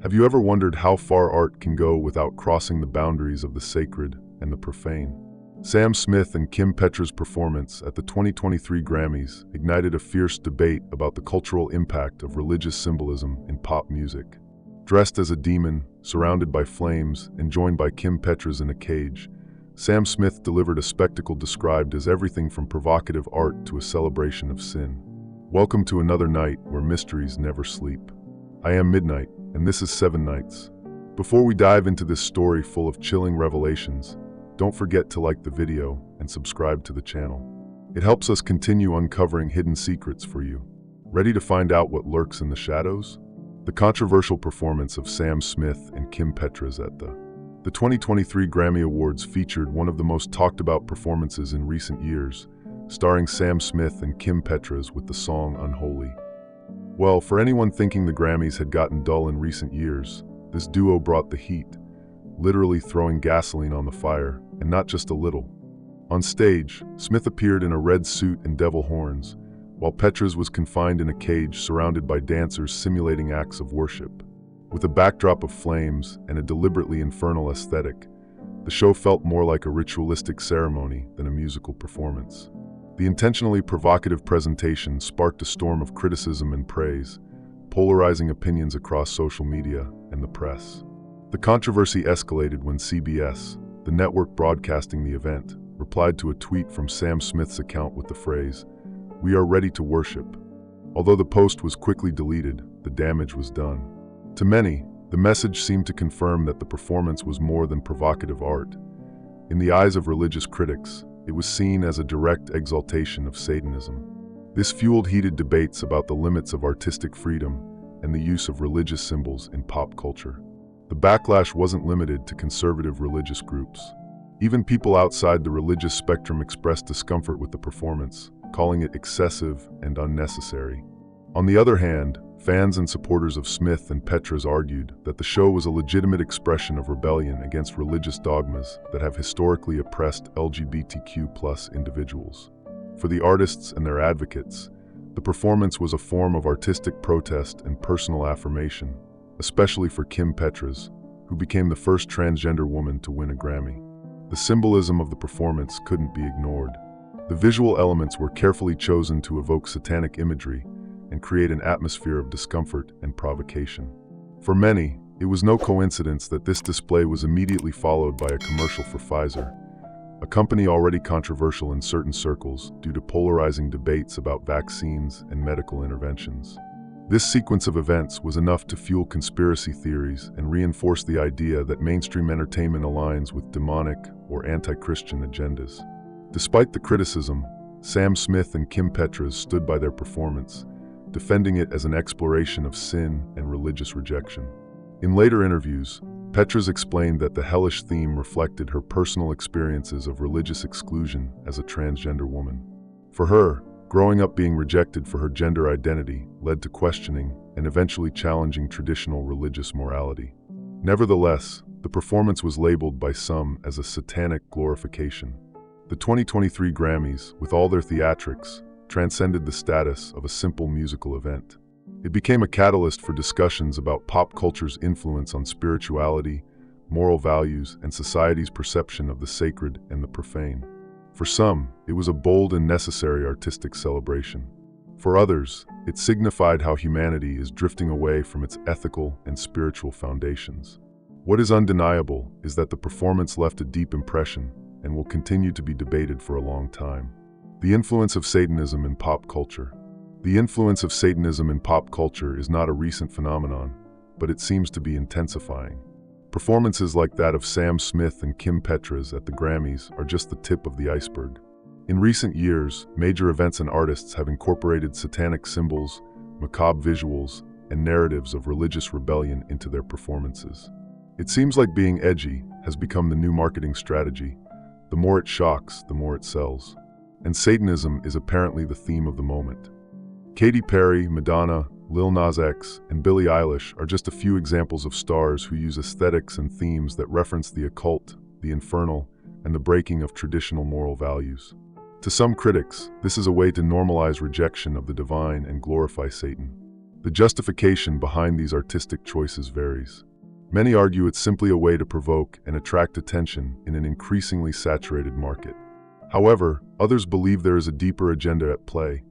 Have you ever wondered how far art can go without crossing the boundaries of the sacred and the profane? Sam Smith and Kim Petras' performance at the 2023 Grammys ignited a fierce debate about the cultural impact of religious symbolism in pop music. Dressed as a demon, surrounded by flames, and joined by Kim Petras in a cage, Sam Smith delivered a spectacle described as everything from provocative art to a celebration of sin. Welcome to another night where mysteries never sleep. I am Midnight, and this is 7 Nights. Before we dive into this story full of chilling revelations, don't forget to like the video and subscribe to the channel. It helps us continue uncovering hidden secrets for you. Ready to find out what lurks in the shadows? The controversial performance of Sam Smith and Kim Petras at the 2023 Grammy Awards featured one of the most talked about performances in recent years, starring Sam Smith and Kim Petras with the song Unholy. Well, for anyone thinking the Grammys had gotten dull in recent years, this duo brought the heat, literally throwing gasoline on the fire, and not just a little. On stage, Smith appeared in a red suit and devil horns, while Petras was confined in a cage surrounded by dancers simulating acts of worship. With a backdrop of flames and a deliberately infernal aesthetic, the show felt more like a ritualistic ceremony than a musical performance. The intentionally provocative presentation sparked a storm of criticism and praise, polarizing opinions across social media and the press. The controversy escalated when CBS, the network broadcasting the event, replied to a tweet from Sam Smith's account with the phrase, "We are ready to worship." Although the post was quickly deleted, the damage was done. To many, the message seemed to confirm that the performance was more than provocative art. In the eyes of religious critics, it was seen as a direct exaltation of Satanism. This fueled heated debates about the limits of artistic freedom and the use of religious symbols in pop culture. The backlash wasn't limited to conservative religious groups. Even people outside the religious spectrum expressed discomfort with the performance, calling it excessive and unnecessary. On the other hand, fans and supporters of Smith and Petras argued that the show was a legitimate expression of rebellion against religious dogmas that have historically oppressed LGBTQ+ individuals. For the artists and their advocates, the performance was a form of artistic protest and personal affirmation, especially for Kim Petras, who became the first transgender woman to win a Grammy. The symbolism of the performance couldn't be ignored. The visual elements were carefully chosen to evoke satanic imagery and create an atmosphere of discomfort and provocation. For many, it was no coincidence that this display was immediately followed by a commercial for Pfizer, a company already controversial in certain circles due to polarizing debates about vaccines and medical interventions. This sequence of events was enough to fuel conspiracy theories and reinforce the idea that mainstream entertainment aligns with demonic or anti-Christian agendas. Despite the criticism, Sam Smith and Kim Petras stood by their performance, defending it as an exploration of sin and religious rejection. In later interviews, Petras explained that the hellish theme reflected her personal experiences of religious exclusion as a transgender woman. For her, growing up being rejected for her gender identity led to questioning and eventually challenging traditional religious morality. Nevertheless, the performance was labeled by some as a satanic glorification. The 2023 Grammys, with all their theatrics, transcended the status of a simple musical event. It became a catalyst for discussions about pop culture's influence on spirituality, moral values, and society's perception of the sacred and the profane. For some, it was a bold and necessary artistic celebration. For others, it signified how humanity is drifting away from its ethical and spiritual foundations. What is undeniable is that the performance left a deep impression and will continue to be debated for a long time. The influence of Satanism in pop culture. The influence of Satanism in pop culture is not a recent phenomenon, but it seems to be intensifying. Performances like that of Sam Smith and Kim Petras at the Grammys are just the tip of the iceberg. In recent years, major events and artists have incorporated satanic symbols, macabre visuals, and narratives of religious rebellion into their performances. It seems like being edgy has become the new marketing strategy. The more it shocks, the more it sells. And Satanism is apparently the theme of the moment. Katy Perry, Madonna, Lil Nas X, and Billie Eilish are just a few examples of stars who use aesthetics and themes that reference the occult, the infernal, and the breaking of traditional moral values. To some critics, this is a way to normalize rejection of the divine and glorify Satan. The justification behind these artistic choices varies. Many argue it's simply a way to provoke and attract attention in an increasingly saturated market. However, others believe there is a deeper agenda at play,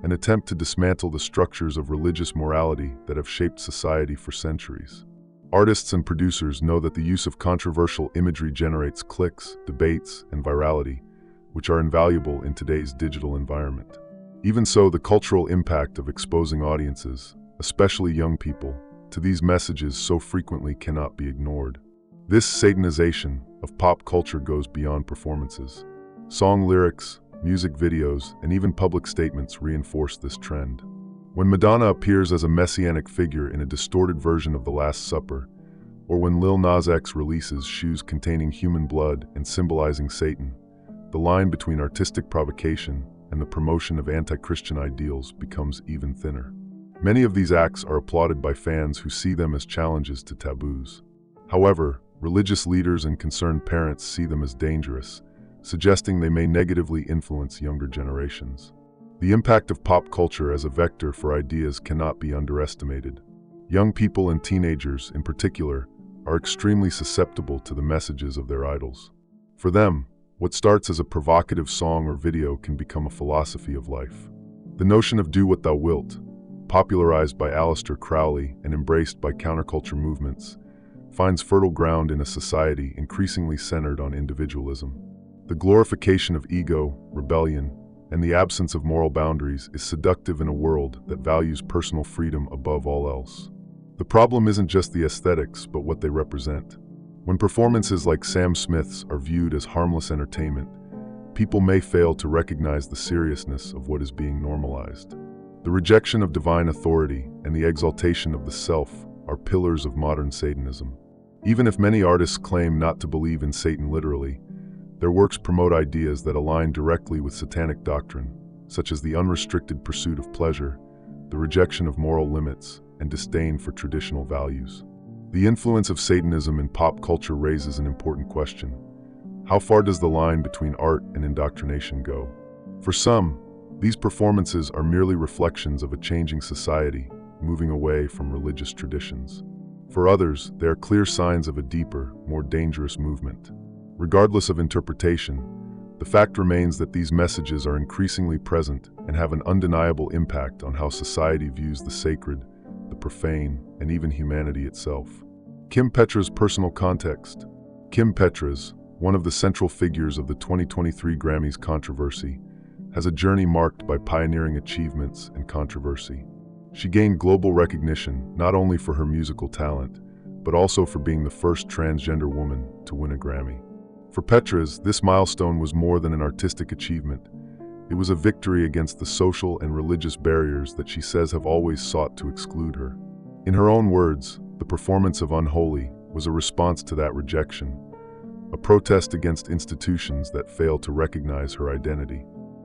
an attempt to dismantle the structures of religious morality that have shaped society for centuries. Artists and producers know that the use of controversial imagery generates clicks, debates, and virality, which are invaluable in today's digital environment. Even so, the cultural impact of exposing audiences, especially young people, to these messages so frequently cannot be ignored. This satanization of pop culture goes beyond performances. Song lyrics, music videos, and even public statements reinforce this trend. When Madonna appears as a messianic figure in a distorted version of The Last Supper, or when Lil Nas X releases shoes containing human blood and symbolizing Satan, the line between artistic provocation and the promotion of anti-Christian ideals becomes even thinner. Many of these acts are applauded by fans who see them as challenges to taboos. However, religious leaders and concerned parents see them as dangerous, suggesting they may negatively influence younger generations. The impact of pop culture as a vector for ideas cannot be underestimated. Young people and teenagers, in particular, are extremely susceptible to the messages of their idols. For them, what starts as a provocative song or video can become a philosophy of life. The notion of "do what thou wilt," popularized by Aleister Crowley and embraced by counterculture movements, finds fertile ground in a society increasingly centered on individualism. The glorification of ego, rebellion, and the absence of moral boundaries is seductive in a world that values personal freedom above all else. The problem isn't just the aesthetics, but what they represent. When performances like Sam Smith's are viewed as harmless entertainment, people may fail to recognize the seriousness of what is being normalized. The rejection of divine authority and the exaltation of the self are pillars of modern Satanism. Even if many artists claim not to believe in Satan literally, their works promote ideas that align directly with Satanic doctrine, such as the unrestricted pursuit of pleasure, the rejection of moral limits, and disdain for traditional values. The influence of Satanism in pop culture raises an important question. How far does the line between art and indoctrination go? For some, these performances are merely reflections of a changing society, moving away from religious traditions. For others, they are clear signs of a deeper, more dangerous movement. Regardless of interpretation, the fact remains that these messages are increasingly present and have an undeniable impact on how society views the sacred, the profane, and even humanity itself. Kim Petras' personal context. Kim Petras, one of the central figures of the 2023 Grammys controversy, has a journey marked by pioneering achievements and controversy. She gained global recognition not only for her musical talent, but also for being the first transgender woman to win a Grammy. For Petras, this milestone was more than an artistic achievement. It was a victory against the social and religious barriers that she says have always sought to exclude her. In her own words, the performance of Unholy was a response to that rejection, a protest against institutions that fail to recognize her identity.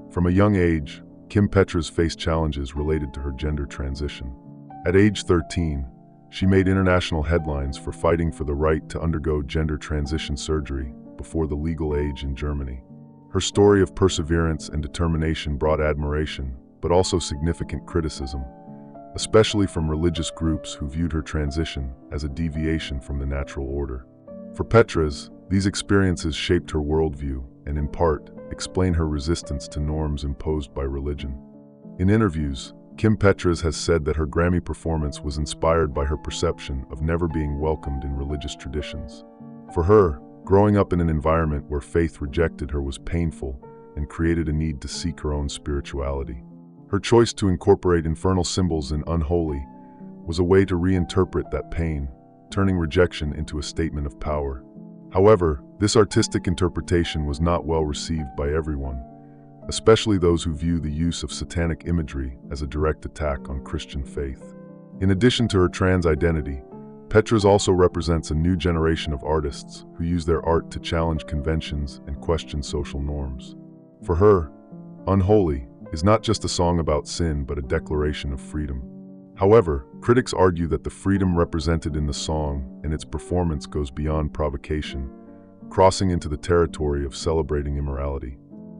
From a young age, Kim Petras faced challenges related to her gender transition. At age 13, she made international headlines for fighting for the right to undergo gender transition surgery before the legal age in Germany. Her story of perseverance and determination brought admiration, but also significant criticism, especially from religious groups who viewed her transition as a deviation from the natural order. For Petras, these experiences shaped her worldview and, in part, explain her resistance to norms imposed by religion. In interviews, Kim Petras has said that her Grammy performance was inspired by her perception of never being welcomed in religious traditions. For her, growing up in an environment where faith rejected her was painful and created a need to seek her own spirituality. Her choice to incorporate infernal symbols in Unholy was a way to reinterpret that pain, turning rejection into a statement of power. However, this artistic interpretation was not well received by everyone, especially those who view the use of satanic imagery as a direct attack on Christian faith. In addition to her trans identity, Petras also represents a new generation of artists who use their art to challenge conventions and question social norms. For her, Unholy is not just a song about sin but a declaration of freedom. However, critics argue that the freedom represented in the song and its performance goes beyond provocation, crossing into the territory of celebrating immorality.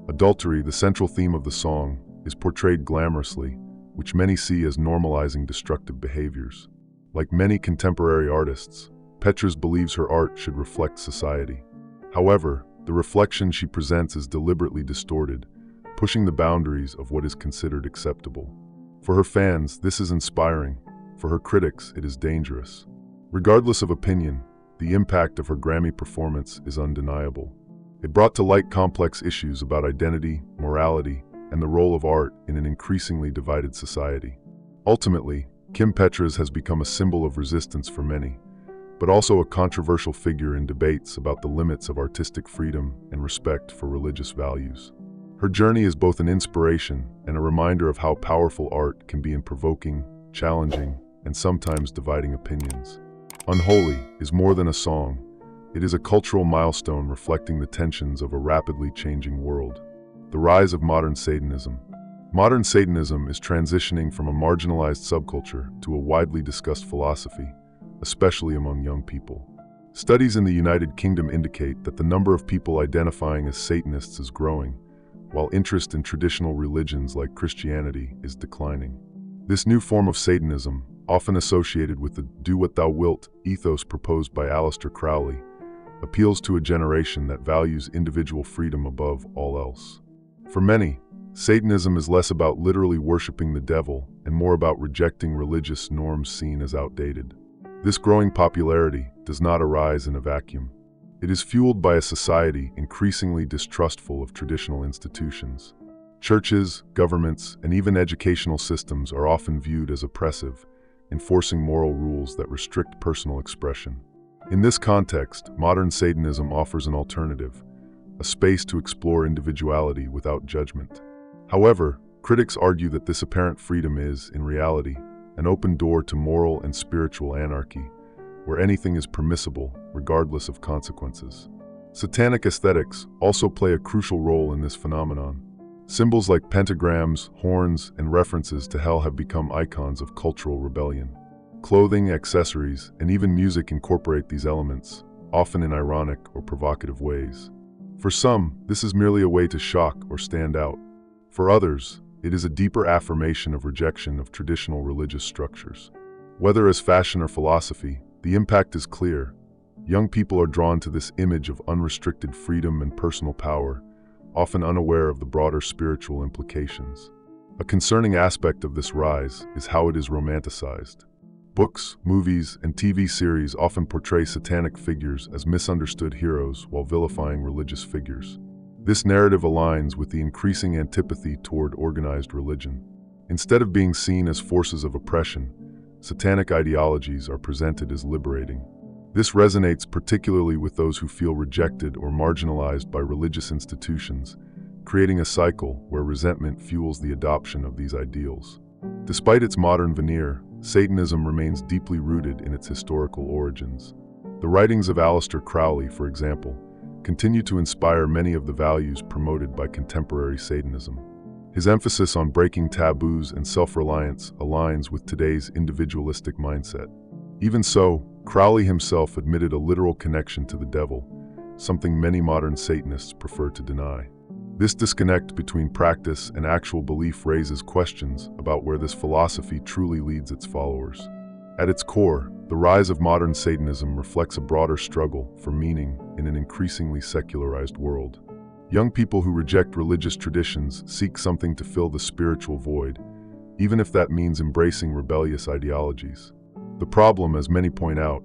Adultery, the central theme of the song, is portrayed glamorously, which many see as normalizing destructive behaviors. Like many contemporary artists, Petras believes her art should reflect society. However, the reflection she presents is deliberately distorted, pushing the boundaries of what is considered acceptable. For her fans, this is inspiring. For her critics, it is dangerous. Regardless of opinion, the impact of her Grammy performance is undeniable. It brought to light complex issues about identity, morality, and the role of art in an increasingly divided society. Ultimately, Kim Petras has become a symbol of resistance for many, but also a controversial figure in debates about the limits of artistic freedom and respect for religious values. Her journey is both an inspiration and a reminder of how powerful art can be in provoking, challenging, and sometimes dividing opinions. Unholy is more than a song. It is a cultural milestone reflecting the tensions of a rapidly changing world. The rise of modern Satanism. Modern Satanism is transitioning from a marginalized subculture to a widely discussed philosophy, especially among young people. Studies in the United Kingdom indicate that the number of people identifying as Satanists is growing, while interest in traditional religions like Christianity is declining. This new form of Satanism, often associated with the "do what thou wilt" ethos proposed by Aleister Crowley, appeals to a generation that values individual freedom above all else. For many, Satanism is less about literally worshiping the devil and more about rejecting religious norms seen as outdated. This growing popularity does not arise in a vacuum. It is fueled by a society increasingly distrustful of traditional institutions. Churches, governments, and even educational systems are often viewed as oppressive, enforcing moral rules that restrict personal expression. In this context, modern Satanism offers an alternative, a space to explore individuality without judgment. However, critics argue that this apparent freedom is, in reality, an open door to moral and spiritual anarchy, where anything is permissible, regardless of consequences. Satanic aesthetics also play a crucial role in this phenomenon. Symbols like pentagrams, horns, and references to hell have become icons of cultural rebellion. Clothing, accessories, and even music incorporate these elements, often in ironic or provocative ways. For some, this is merely a way to shock or stand out. For others, it is a deeper affirmation of rejection of traditional religious structures. Whether as fashion or philosophy, the impact is clear. Young people are drawn to this image of unrestricted freedom and personal power, often unaware of the broader spiritual implications. A concerning aspect of this rise is how it is romanticized. Books, movies, and TV series often portray satanic figures as misunderstood heroes while vilifying religious figures. This narrative aligns with the increasing antipathy toward organized religion. Instead of being seen as forces of oppression, satanic ideologies are presented as liberating. This resonates particularly with those who feel rejected or marginalized by religious institutions, creating a cycle where resentment fuels the adoption of these ideals. Despite its modern veneer, Satanism remains deeply rooted in its historical origins. The writings of Aleister Crowley, for example, continue to inspire many of the values promoted by contemporary Satanism. His emphasis on breaking taboos and self-reliance aligns with today's individualistic mindset. Even so, Crowley himself admitted a literal connection to the devil, something many modern Satanists prefer to deny. This disconnect between practice and actual belief raises questions about where this philosophy truly leads its followers. At its core, the rise of modern Satanism reflects a broader struggle for meaning in an increasingly secularized world. Young people who reject religious traditions seek something to fill the spiritual void, even if that means embracing rebellious ideologies. The problem, as many point out,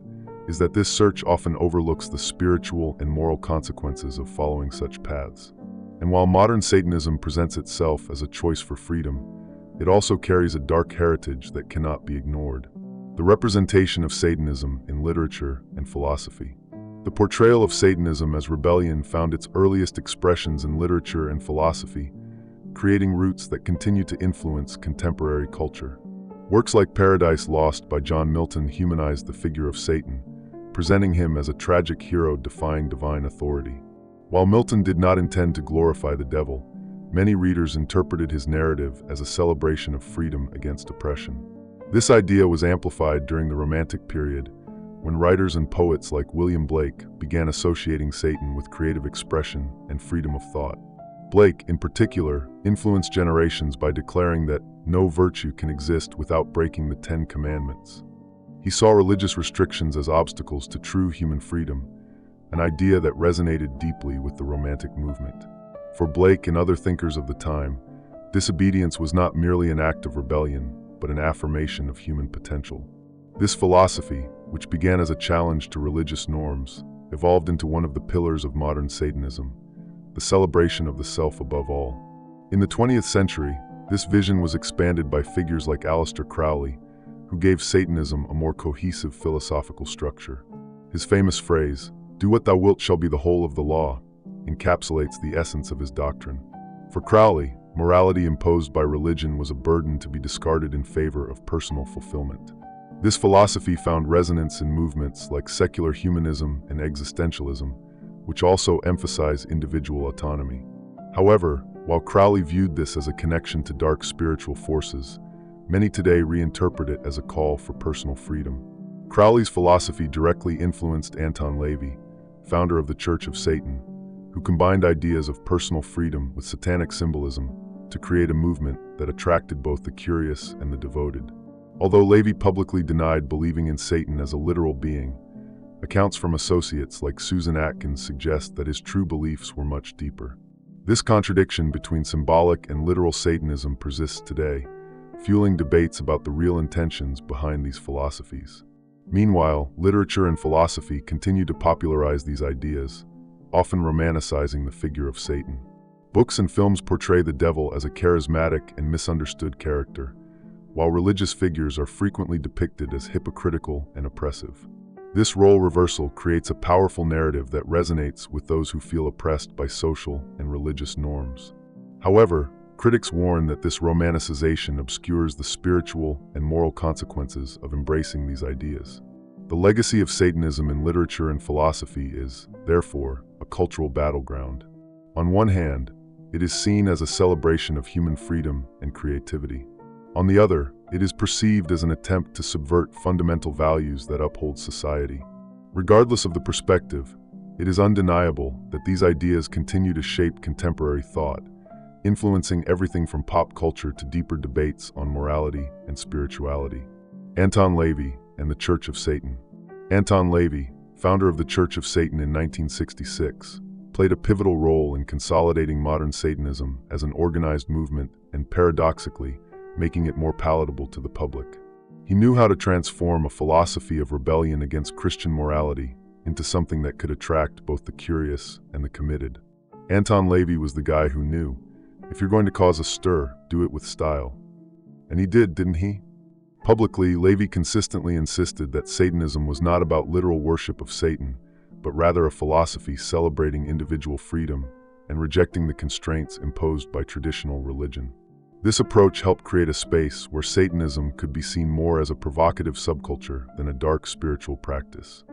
is that this search often overlooks the spiritual and moral consequences of following such paths. And while modern Satanism presents itself as a choice for freedom, it also carries a dark heritage that cannot be ignored. The representation of Satanism in literature and philosophy. The portrayal of Satanism as rebellion found its earliest expressions in literature and philosophy, creating roots that continue to influence contemporary culture. Works like Paradise Lost by John Milton humanized the figure of Satan, presenting him as a tragic hero defying divine authority. While Milton did not intend to glorify the devil, many readers interpreted his narrative as a celebration of freedom against oppression. This idea was amplified during the Romantic period, when writers and poets like William Blake began associating Satan with creative expression and freedom of thought. Blake, in particular, influenced generations by declaring that no virtue can exist without breaking the Ten Commandments. He saw religious restrictions as obstacles to true human freedom, an idea that resonated deeply with the Romantic movement. For Blake and other thinkers of the time, disobedience was not merely an act of rebellion, but an affirmation of human potential. This philosophy, which began as a challenge to religious norms, evolved into one of the pillars of modern Satanism, the celebration of the self above all. In the 20th century, this vision was expanded by figures like Aleister Crowley, who gave Satanism a more cohesive philosophical structure. His famous phrase, "Do what thou wilt shall be the whole of the law," encapsulates the essence of his doctrine. For Crowley, morality imposed by religion was a burden to be discarded in favor of personal fulfillment. This philosophy found resonance in movements like secular humanism and existentialism, which also emphasize individual autonomy. However, while Crowley viewed this as a connection to dark spiritual forces, many today reinterpret it as a call for personal freedom. Crowley's philosophy directly influenced Anton LaVey, founder of the Church of Satan, who combined ideas of personal freedom with satanic symbolism to create a movement that attracted both the curious and the devoted. Although LaVey publicly denied believing in Satan as a literal being, accounts from associates like Susan Atkins suggest that his true beliefs were much deeper. This contradiction between symbolic and literal Satanism persists today, fueling debates about the real intentions behind these philosophies. Meanwhile, literature and philosophy continue to popularize these ideas, often romanticizing the figure of Satan. Books and films portray the devil as a charismatic and misunderstood character, while religious figures are frequently depicted as hypocritical and oppressive. This role reversal creates a powerful narrative that resonates with those who feel oppressed by social and religious norms. However, critics warn that this romanticization obscures the spiritual and moral consequences of embracing these ideas. The legacy of Satanism in literature and philosophy is, therefore, a cultural battleground. On one hand, it is seen as a celebration of human freedom and creativity. On the other, it is perceived as an attempt to subvert fundamental values that uphold society. Regardless of the perspective, it is undeniable that these ideas continue to shape contemporary thought, influencing everything from pop culture to deeper debates on morality and spirituality. Anton LaVey and the Church of Satan. Anton LaVey, founder of the Church of Satan in 1966, played a pivotal role in consolidating modern Satanism as an organized movement and, paradoxically, making it more palatable to the public. He knew how to transform a philosophy of rebellion against Christian morality into something that could attract both the curious and the committed. Anton LaVey was the guy who knew, if you're going to cause a stir, do it with style. And he did, didn't he? Publicly, LaVey consistently insisted that Satanism was not about literal worship of Satan, but rather a philosophy celebrating individual freedom and rejecting the constraints imposed by traditional religion. This approach helped create a space where Satanism could be seen more as a provocative subculture than a dark spiritual practice.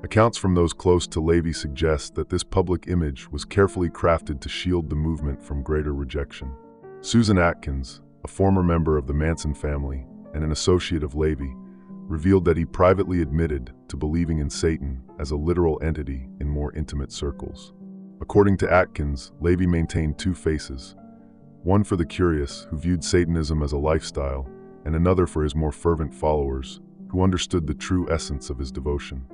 Accounts from those close to LaVey suggest that this public image was carefully crafted to shield the movement from greater rejection. Susan Atkins, a former member of the Manson family and an associate of LaVey, revealed that he privately admitted to believing in Satan as a literal entity in more intimate circles. According to Atkins, LaVey maintained two faces, one for the curious, who viewed Satanism as a lifestyle, and another for his more fervent followers, who understood the true essence of his devotion.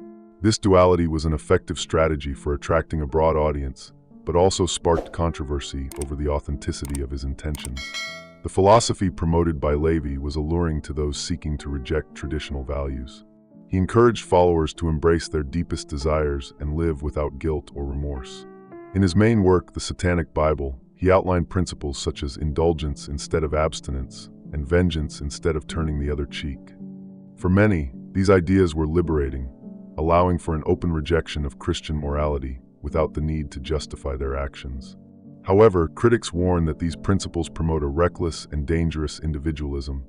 This duality was an effective strategy for attracting a broad audience, but also sparked controversy over the authenticity of his intentions. The philosophy promoted by LaVey was alluring to those seeking to reject traditional values. He encouraged followers to embrace their deepest desires and live without guilt or remorse. In his main work, The Satanic Bible, he outlined principles such as indulgence instead of abstinence and vengeance instead of turning the other cheek. For many, these ideas were liberating, allowing for an open rejection of Christian morality without the need to justify their actions. However, critics warn that these principles promote a reckless and dangerous individualism,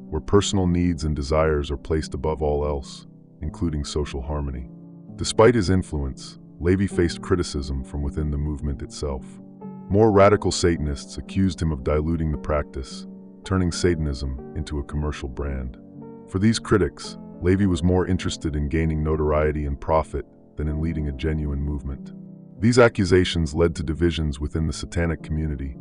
where personal needs and desires are placed above all else, including social harmony. Despite his influence, LaVey faced criticism from within the movement itself. More radical Satanists accused him of diluting the practice, turning Satanism into a commercial brand. For these critics, LaVey was more interested in gaining notoriety and profit than in leading a genuine movement. These accusations led to divisions within the Satanic community,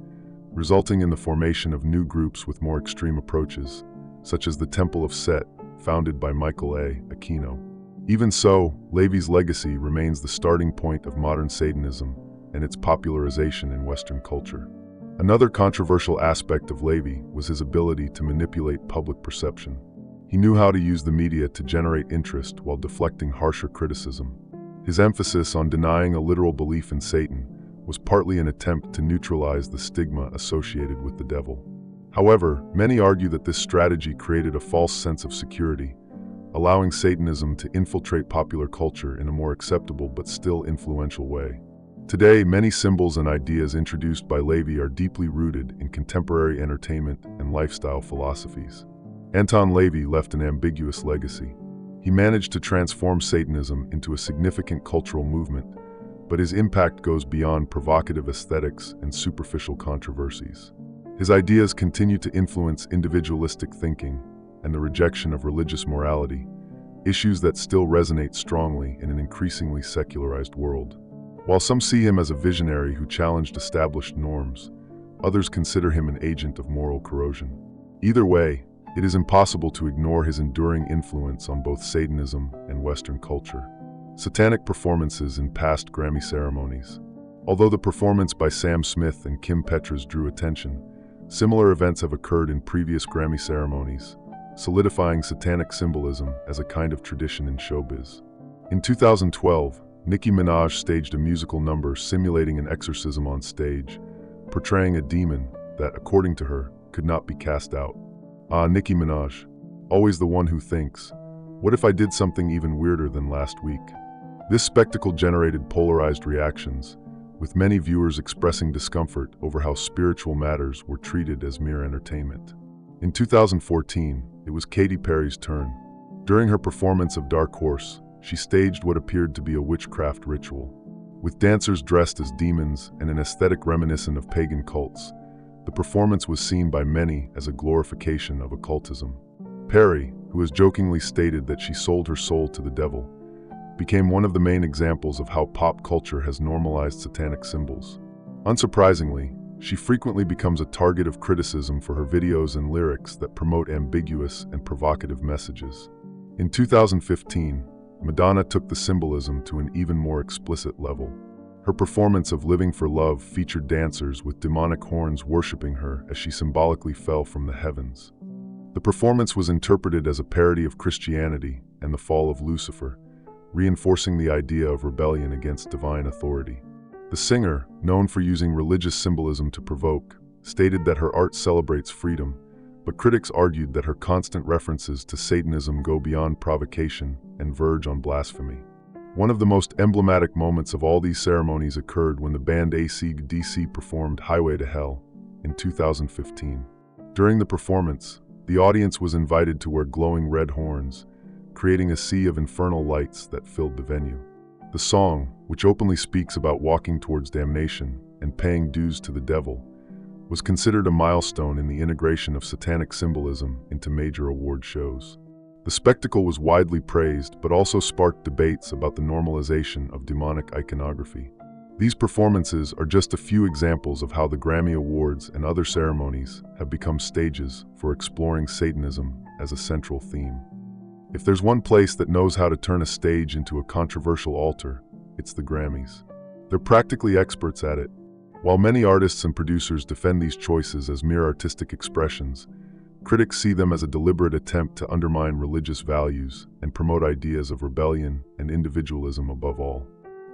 resulting in the formation of new groups with more extreme approaches, such as the Temple of Set, founded by Michael A. Aquino. Even so, LaVey's legacy remains the starting point of modern Satanism and its popularization in Western culture. Another controversial aspect of LaVey was his ability to manipulate public perception. He knew how to use the media to generate interest while deflecting harsher criticism. His emphasis on denying a literal belief in Satan was partly an attempt to neutralize the stigma associated with the devil. However, many argue that this strategy created a false sense of security, allowing Satanism to infiltrate popular culture in a more acceptable but still influential way. Today, many symbols and ideas introduced by LaVey are deeply rooted in contemporary entertainment and lifestyle philosophies. Anton LaVey left an ambiguous legacy. He managed to transform Satanism into a significant cultural movement, but his impact goes beyond provocative aesthetics and superficial controversies. His ideas continue to influence individualistic thinking and the rejection of religious morality, issues that still resonate strongly in an increasingly secularized world. While some see him as a visionary who challenged established norms, others consider him an agent of moral corrosion. Either way, it is impossible to ignore his enduring influence on both Satanism and Western culture. Satanic performances in past Grammy ceremonies. Although the performance by Sam Smith and Kim Petras drew attention, similar events have occurred in previous Grammy ceremonies, solidifying satanic symbolism as a kind of tradition in showbiz. In 2012, Nicki Minaj staged a musical number simulating an exorcism on stage, portraying a demon that, according to her, could not be cast out. Ah, Nicki Minaj, always the one who thinks, what if I did something even weirder than last week? This spectacle generated polarized reactions, with many viewers expressing discomfort over how spiritual matters were treated as mere entertainment. In 2014, it was Katy Perry's turn. During her performance of Dark Horse, she staged what appeared to be a witchcraft ritual. With dancers dressed as demons and an aesthetic reminiscent of pagan cults, the performance was seen by many as a glorification of occultism. Perry, who has jokingly stated that she sold her soul to the devil, became one of the main examples of how pop culture has normalized satanic symbols. Unsurprisingly, she frequently becomes a target of criticism for her videos and lyrics that promote ambiguous and provocative messages. In 2015, Madonna took the symbolism to an even more explicit level. Her performance of Living for Love featured dancers with demonic horns worshiping her as she symbolically fell from the heavens. The performance was interpreted as a parody of Christianity and the fall of Lucifer, reinforcing the idea of rebellion against divine authority. The singer, known for using religious symbolism to provoke, stated that her art celebrates freedom, but critics argued that her constant references to Satanism go beyond provocation and verge on blasphemy. One of the most emblematic moments of all these ceremonies occurred when the band AC/DC performed Highway to Hell in 2015. During the performance, the audience was invited to wear glowing red horns, creating a sea of infernal lights that filled the venue. The song, which openly speaks about walking towards damnation and paying dues to the devil, was considered a milestone in the integration of satanic symbolism into major award shows. The spectacle was widely praised, but also sparked debates about the normalization of demonic iconography. These performances are just a few examples of how the Grammy Awards and other ceremonies have become stages for exploring Satanism as a central theme. If there's one place that knows how to turn a stage into a controversial altar, it's the Grammys. They're practically experts at it. While many artists and producers defend these choices as mere artistic expressions, critics see them as a deliberate attempt to undermine religious values and promote ideas of rebellion and individualism above all.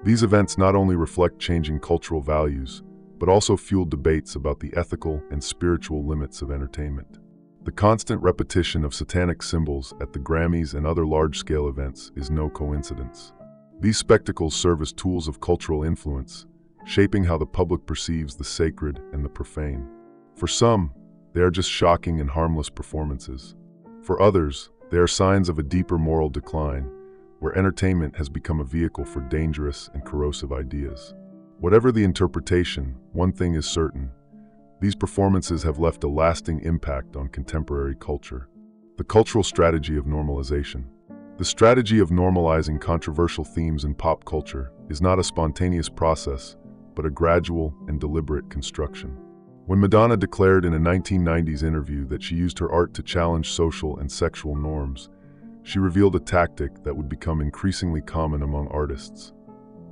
These events not only reflect changing cultural values, but also fuel debates about the ethical and spiritual limits of entertainment. The constant repetition of satanic symbols at the Grammys and other large-scale events is no coincidence. These spectacles serve as tools of cultural influence, shaping how the public perceives the sacred and the profane. For some, they are just shocking and harmless performances. For others, they are signs of a deeper moral decline, where entertainment has become a vehicle for dangerous and corrosive ideas. Whatever the interpretation, one thing is certain: these performances have left a lasting impact on contemporary culture. The cultural strategy of normalization. The strategy of normalizing controversial themes in pop culture is not a spontaneous process, but a gradual and deliberate construction. When Madonna declared in a 1990s interview that she used her art to challenge social and sexual norms, she revealed a tactic that would become increasingly common among artists: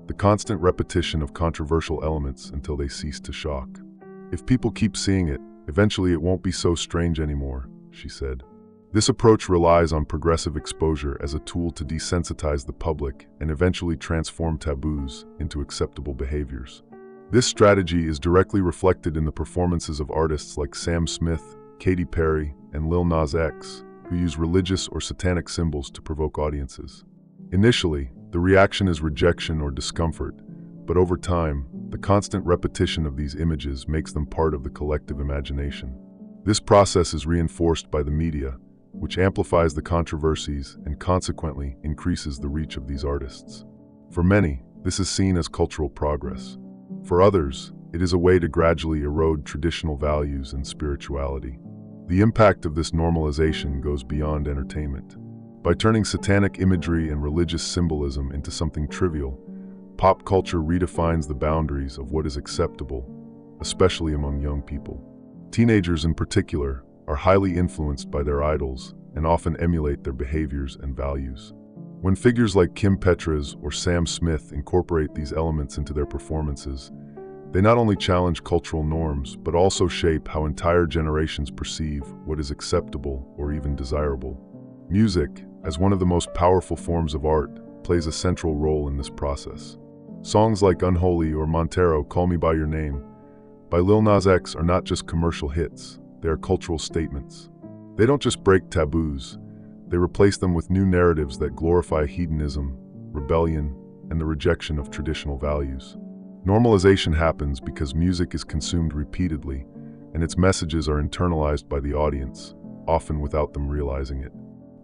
the constant repetition of controversial elements until they cease to shock. "If people keep seeing it, eventually it won't be so strange anymore," she said. This approach relies on progressive exposure as a tool to desensitize the public and eventually transform taboos into acceptable behaviors. This strategy is directly reflected in the performances of artists like Sam Smith, Katy Perry, and Lil Nas X, who use religious or satanic symbols to provoke audiences. Initially, the reaction is rejection or discomfort, but over time, the constant repetition of these images makes them part of the collective imagination. This process is reinforced by the media, which amplifies the controversies and consequently increases the reach of these artists. For many, this is seen as cultural progress. For others, it is a way to gradually erode traditional values and spirituality. The impact of this normalization goes beyond entertainment. By turning satanic imagery and religious symbolism into something trivial, pop culture redefines the boundaries of what is acceptable, especially among young people. Teenagers in particular are highly influenced by their idols and often emulate their behaviors and values. When figures like Petras or Sam Smith incorporate these elements into their performances, they not only challenge cultural norms, but also shape how entire generations perceive what is acceptable or even desirable. Music, as one of the most powerful forms of art, plays a central role in this process. Songs like Unholy or Montero, Call Me By Your Name, by Lil Nas X are not just commercial hits, they are cultural statements. They don't just break taboos, they replace them with new narratives that glorify hedonism, rebellion, and the rejection of traditional values. Normalization happens because music is consumed repeatedly, and its messages are internalized by the audience, often without them realizing it.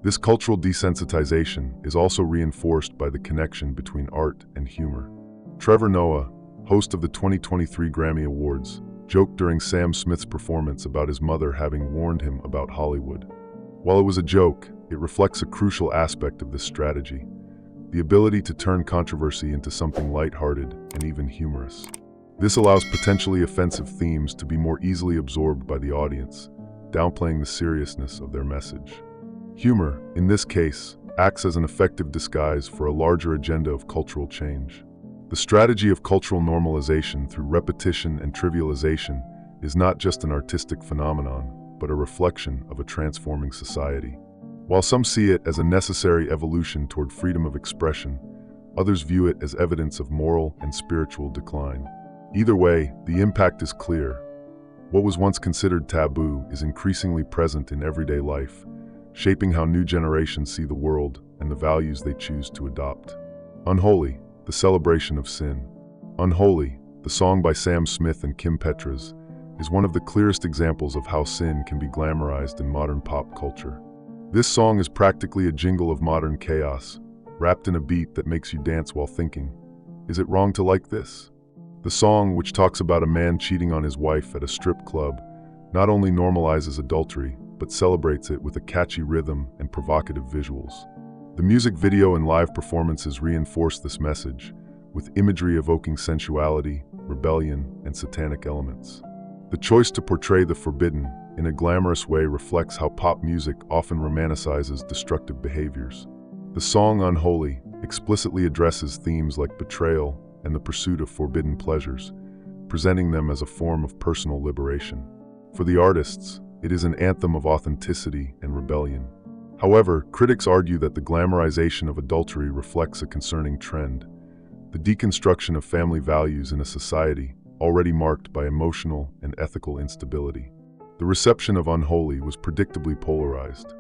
This cultural desensitization is also reinforced by the connection between art and humor. Trevor Noah, host of the 2023 Grammy Awards, joked during Sam Smith's performance about his mother having warned him about Hollywood. While it was a joke, it reflects a crucial aspect of this strategy: the ability to turn controversy into something lighthearted and even humorous. This allows potentially offensive themes to be more easily absorbed by the audience, downplaying the seriousness of their message. Humor, in this case, acts as an effective disguise for a larger agenda of cultural change. The strategy of cultural normalization through repetition and trivialization is not just an artistic phenomenon, but a reflection of a transforming society. While some see it as a necessary evolution toward freedom of expression, others view it as evidence of moral and spiritual decline. Either way, the impact is clear. What was once considered taboo is increasingly present in everyday life, shaping how new generations see the world and the values they choose to adopt. Unholy, the celebration of sin. Unholy, the song by Sam Smith and Petras, is one of the clearest examples of how sin can be glamorized in modern pop culture. This song is practically a jingle of modern chaos, wrapped in a beat that makes you dance while thinking, "Is it wrong to like this?" The song, which talks about a man cheating on his wife at a strip club, not only normalizes adultery, but celebrates it with a catchy rhythm and provocative visuals. The music video and live performances reinforce this message, with imagery evoking sensuality, rebellion, and satanic elements. The choice to portray the forbidden in a glamorous way reflects how pop music often romanticizes destructive behaviors. The song Unholy explicitly addresses themes like betrayal and the pursuit of forbidden pleasures, presenting them as a form of personal liberation. For the artists, it is an anthem of authenticity and rebellion. However, critics argue that the glamorization of adultery reflects a concerning trend: the deconstruction of family values in a society already marked by emotional and ethical instability. The reception of Unholy was predictably polarized.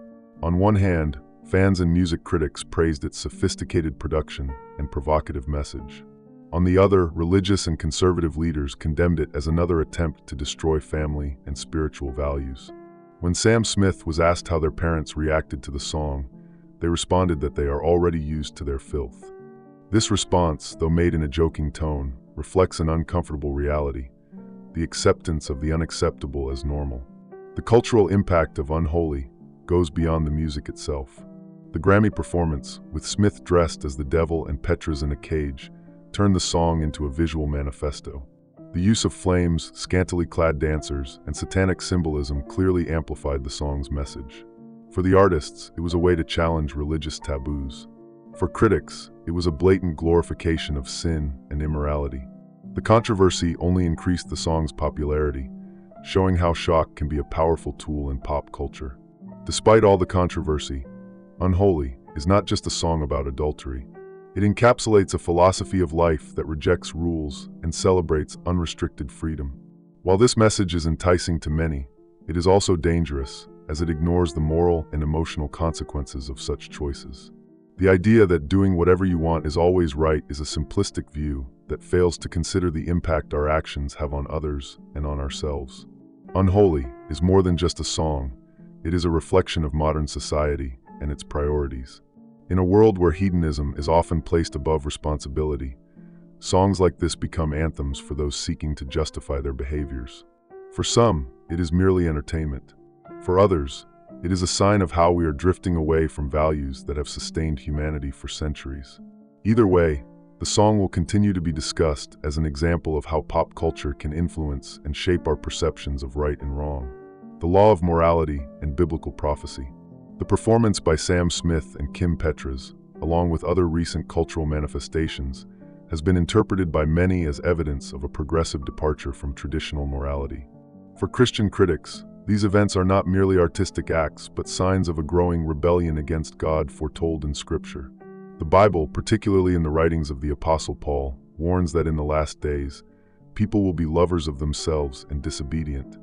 On one hand, fans and music critics praised its sophisticated production and provocative message. On the other, religious and conservative leaders condemned it as another attempt to destroy family and spiritual values. When Sam Smith was asked how their parents reacted to the song, they responded that they are already used to their filth. This response, though made in a joking tone, reflects an uncomfortable reality: the acceptance of the unacceptable as normal. The cultural impact of Unholy goes beyond the music itself. The Grammy performance, with Smith dressed as the devil and Petras in a cage, turned the song into a visual manifesto. The use of flames, scantily clad dancers, and satanic symbolism clearly amplified the song's message. For the artists, it was a way to challenge religious taboos. For critics, it was a blatant glorification of sin and immorality. The controversy only increased the song's popularity, showing how shock can be a powerful tool in pop culture. Despite all the controversy, Unholy is not just a song about adultery. It encapsulates a philosophy of life that rejects rules and celebrates unrestricted freedom. While this message is enticing to many, it is also dangerous, as it ignores the moral and emotional consequences of such choices. The idea that doing whatever you want is always right is a simplistic view that fails to consider the impact our actions have on others and on ourselves. Unholy is more than just a song. It is a reflection of modern society and its priorities. In a world where hedonism is often placed above responsibility, songs like this become anthems for those seeking to justify their behaviors. For some, it is merely entertainment. For others, it is a sign of how we are drifting away from values that have sustained humanity for centuries. Either way, the song will continue to be discussed as an example of how pop culture can influence and shape our perceptions of right and wrong, the law of morality and biblical prophecy. The performance by Sam Smith and Kim Petras, along with other recent cultural manifestations, has been interpreted by many as evidence of a progressive departure from traditional morality. For Christian critics, these events are not merely artistic acts, but signs of a growing rebellion against God foretold in Scripture. The Bible, particularly in the writings of the Apostle Paul, warns that in the last days, people will be lovers of themselves and disobedient,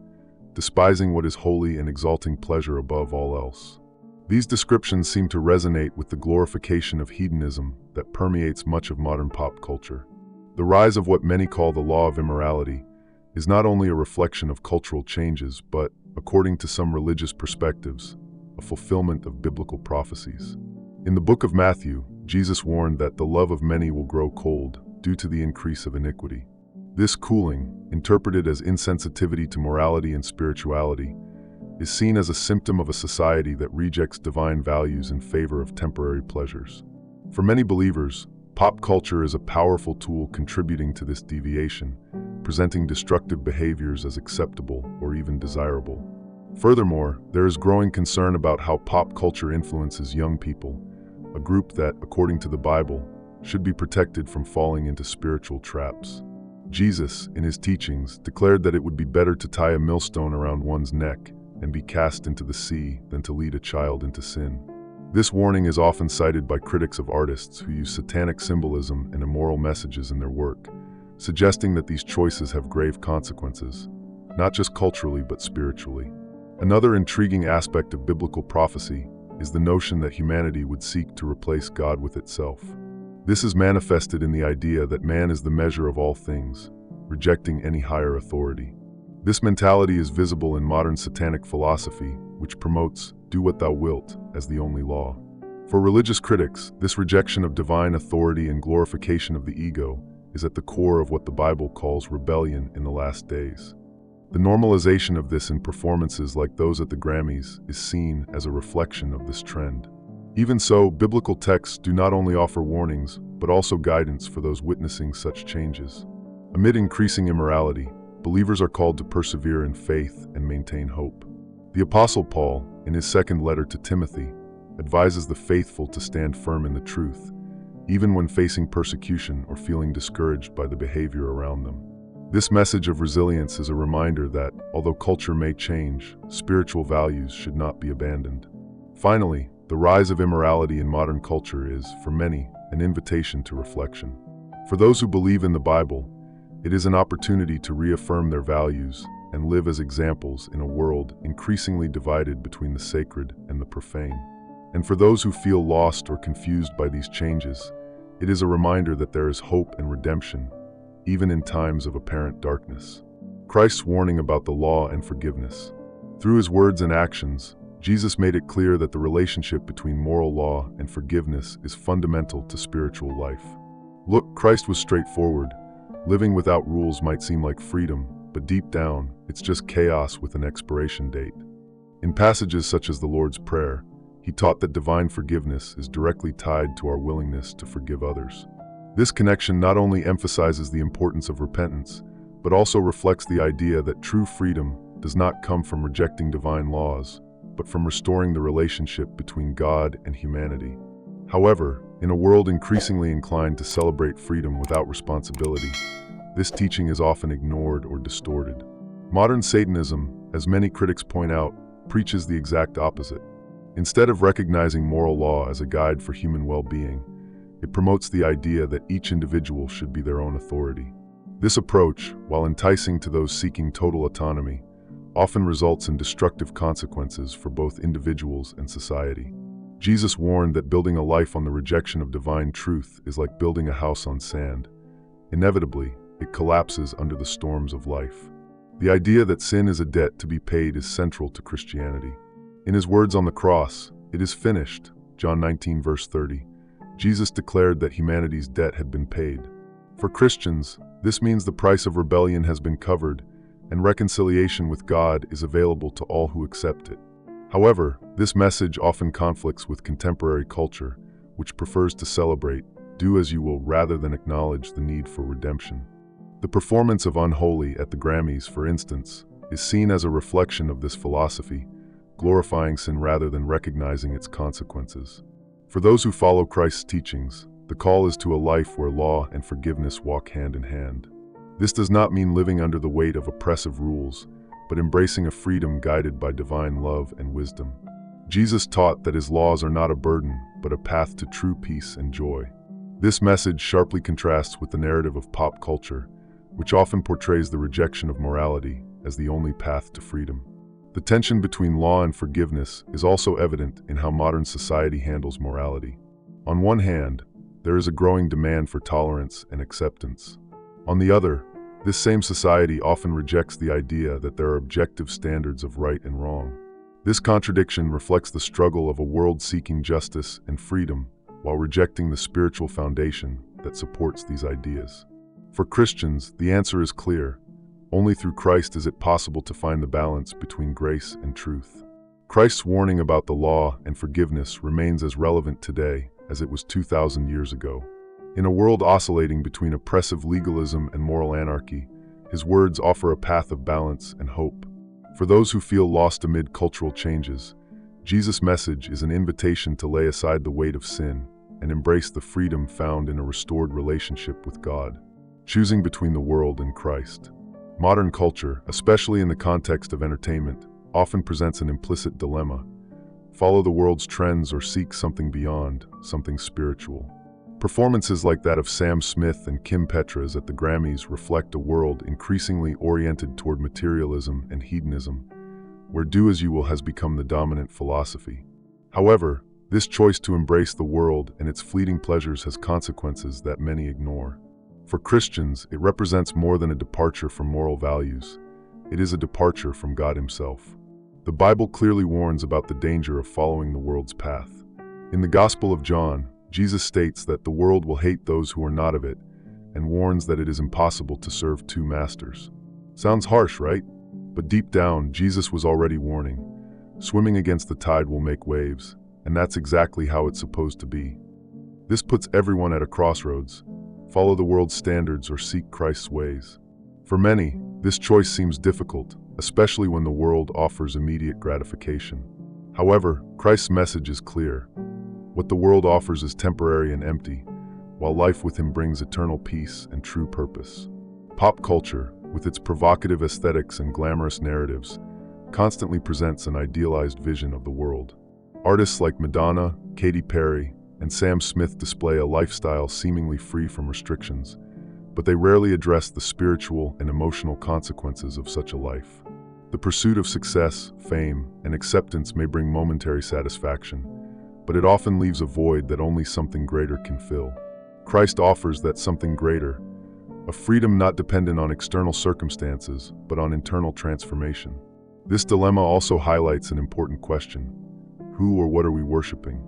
despising what is holy and exalting pleasure above all else. These descriptions seem to resonate with the glorification of hedonism that permeates much of modern pop culture. The rise of what many call the law of immorality is not only a reflection of cultural changes, but, according to some religious perspectives, a fulfillment of biblical prophecies. In the book of Matthew, Jesus warned that the love of many will grow cold due to the increase of iniquity. This cooling, interpreted as insensitivity to morality and spirituality, is seen as a symptom of a society that rejects divine values in favor of temporary pleasures. For many believers, pop culture is a powerful tool contributing to this deviation, presenting destructive behaviors as acceptable or even desirable. Furthermore, there is growing concern about how pop culture influences young people, a group that, according to the Bible, should be protected from falling into spiritual traps. Jesus, in his teachings, declared that it would be better to tie a millstone around one's neck and be cast into the sea than to lead a child into sin. This warning is often cited by critics of artists who use satanic symbolism and immoral messages in their work, suggesting that these choices have grave consequences, not just culturally but spiritually. Another intriguing aspect of biblical prophecy is the notion that humanity would seek to replace God with itself. This is manifested in the idea that man is the measure of all things, rejecting any higher authority. This mentality is visible in modern satanic philosophy, which promotes "do what thou wilt" as the only law. For religious critics, this rejection of divine authority and glorification of the ego is at the core of what the Bible calls rebellion in the last days. The normalization of this in performances like those at the Grammys is seen as a reflection of this trend. Even so, biblical texts do not only offer warnings, but also guidance for those witnessing such changes. Amid increasing immorality, believers are called to persevere in faith and maintain hope. The Apostle Paul, in his second letter to Timothy, advises the faithful to stand firm in the truth, even when facing persecution or feeling discouraged by the behavior around them. This message of resilience is a reminder that, although culture may change, spiritual values should not be abandoned. Finally, the rise of immorality in modern culture is, for many, an invitation to reflection. For those who believe in the Bible, it is an opportunity to reaffirm their values and live as examples in a world increasingly divided between the sacred and the profane. And for those who feel lost or confused by these changes, it is a reminder that there is hope and redemption, even in times of apparent darkness. Christ's warning about the law and forgiveness. Through his words and actions, Jesus made it clear that the relationship between moral law and forgiveness is fundamental to spiritual life. Look, Christ was straightforward. Living without rules might seem like freedom, but deep down, it's just chaos with an expiration date. In passages such as the Lord's Prayer, He taught that divine forgiveness is directly tied to our willingness to forgive others. This connection not only emphasizes the importance of repentance, but also reflects the idea that true freedom does not come from rejecting divine laws, but from restoring the relationship between God and humanity. However, in a world increasingly inclined to celebrate freedom without responsibility, this teaching is often ignored or distorted. Modern Satanism, as many critics point out, preaches the exact opposite. Instead of recognizing moral law as a guide for human well-being, it promotes the idea that each individual should be their own authority. This approach, while enticing to those seeking total autonomy, often results in destructive consequences for both individuals and society. Jesus warned that building a life on the rejection of divine truth is like building a house on sand. Inevitably, it collapses under the storms of life. The idea that sin is a debt to be paid is central to Christianity. In his words on the cross, "It is finished," John 19 verse 30, Jesus declared that humanity's debt had been paid. For Christians, this means the price of rebellion has been covered, and reconciliation with God is available to all who accept it. However, this message often conflicts with contemporary culture, which prefers to celebrate, "do as you will," rather than acknowledge the need for redemption. The performance of Unholy at the Grammys, for instance, is seen as a reflection of this philosophy, glorifying sin rather than recognizing its consequences. For those who follow Christ's teachings, the call is to a life where law and forgiveness walk hand in hand. This does not mean living under the weight of oppressive rules, but embracing a freedom guided by divine love and wisdom. Jesus taught that his laws are not a burden, but a path to true peace and joy. This message sharply contrasts with the narrative of pop culture, which often portrays the rejection of morality as the only path to freedom. The tension between law and forgiveness is also evident in how modern society handles morality. On one hand, there is a growing demand for tolerance and acceptance. On the other, this same society often rejects the idea that there are objective standards of right and wrong. This contradiction reflects the struggle of a world seeking justice and freedom while rejecting the spiritual foundation that supports these ideas. For Christians, the answer is clear. Only through Christ is it possible to find the balance between grace and truth. Christ's warning about the law and forgiveness remains as relevant today as it was 2,000 years ago. In a world oscillating between oppressive legalism and moral anarchy, his words offer a path of balance and hope. For those who feel lost amid cultural changes, Jesus' message is an invitation to lay aside the weight of sin and embrace the freedom found in a restored relationship with God, choosing between the world and Christ. Modern culture, especially in the context of entertainment, often presents an implicit dilemma: follow the world's trends or seek something beyond, something spiritual. Performances like that of Sam Smith and Kim Petras at the Grammys reflect a world increasingly oriented toward materialism and hedonism, where do as you will has become the dominant philosophy. However, this choice to embrace the world and its fleeting pleasures has consequences that many ignore. For Christians, it represents more than a departure from moral values. It is a departure from God himself. The Bible clearly warns about the danger of following the world's path. In the Gospel of John, Jesus states that the world will hate those who are not of it, and warns that it is impossible to serve two masters. Sounds harsh, right? But deep down, Jesus was already warning. Swimming against the tide will make waves, and that's exactly how it's supposed to be. This puts everyone at a crossroads. Follow the world's standards or seek Christ's ways. For many, this choice seems difficult, especially when the world offers immediate gratification. However, Christ's message is clear. What the world offers is temporary and empty, while life with him brings eternal peace and true purpose. Pop culture, with its provocative aesthetics and glamorous narratives, constantly presents an idealized vision of the world. Artists like Madonna, Katy Perry, and Sam Smith display a lifestyle seemingly free from restrictions, but they rarely address the spiritual and emotional consequences of such a life. The pursuit of success, fame, and acceptance may bring momentary satisfaction, but it often leaves a void that only something greater can fill. Christ offers that something greater, a freedom not dependent on external circumstances, but on internal transformation. This dilemma also highlights an important question: who or what are we worshiping?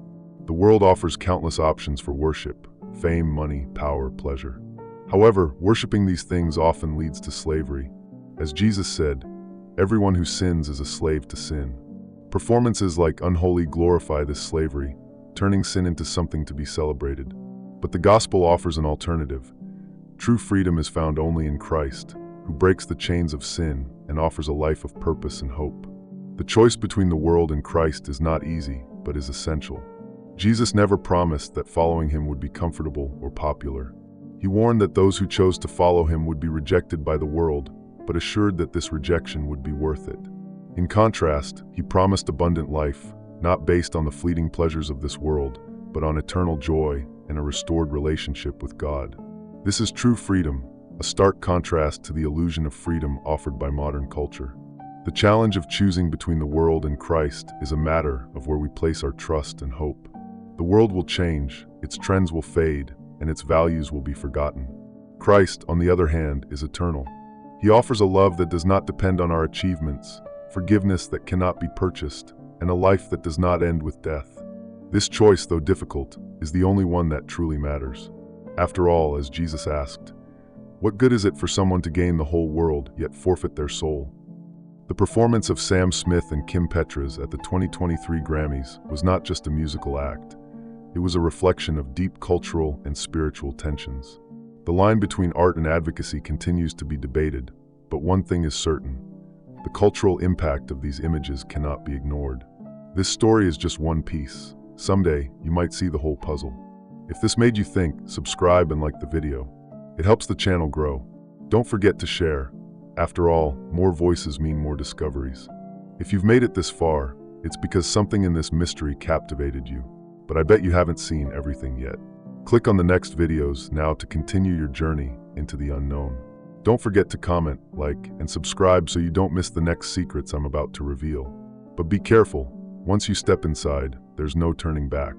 The world offers countless options for worship: fame, money, power, pleasure. However, worshiping these things often leads to slavery. As Jesus said, everyone who sins is a slave to sin. Performances like Unholy glorify this slavery, turning sin into something to be celebrated. But the gospel offers an alternative. True freedom is found only in Christ, who breaks the chains of sin and offers a life of purpose and hope. The choice between the world and Christ is not easy, but is essential. Jesus never promised that following him would be comfortable or popular. He warned that those who chose to follow him would be rejected by the world, but assured that this rejection would be worth it. In contrast, he promised abundant life, not based on the fleeting pleasures of this world, but on eternal joy and a restored relationship with God. This is true freedom, a stark contrast to the illusion of freedom offered by modern culture. The challenge of choosing between the world and Christ is a matter of where we place our trust and hope. The world will change, its trends will fade, and its values will be forgotten. Christ, on the other hand, is eternal. He offers a love that does not depend on our achievements, forgiveness that cannot be purchased, and a life that does not end with death. This choice, though difficult, is the only one that truly matters. After all, as Jesus asked, what good is it for someone to gain the whole world, yet forfeit their soul? The performance of Sam Smith and Kim Petras at the 2023 Grammys was not just a musical act. It was a reflection of deep cultural and spiritual tensions. The line between art and advocacy continues to be debated, but one thing is certain: the cultural impact of these images cannot be ignored. This story is just one piece. Someday, you might see the whole puzzle. If this made you think, subscribe and like the video. It helps the channel grow. Don't forget to share. After all, more voices mean more discoveries. If you've made it this far, it's because something in this mystery captivated you. But I bet you haven't seen everything yet. Click on the next videos now to continue your journey into the unknown. Don't forget to comment, like, and subscribe so you don't miss the next secrets I'm about to reveal. But be careful. Once you step inside, there's no turning back.